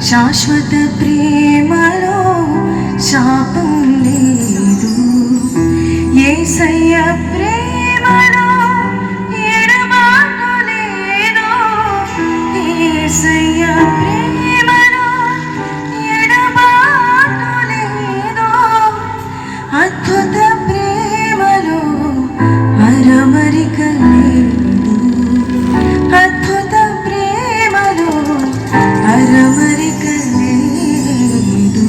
శాశ్వత ప్రేమలో శాపం లేదు. యేసయ్య ప్రేమలో ఎడబాటు లేదు. యేసయ్య ప్రేమలో ఎడబాటు లేదు. అద్భుత ప్రేమలో అరమరిక లేదు. అద్భుత ప్రేమలో అరమరిక లేదు.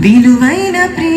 విలువైన ప్రేమ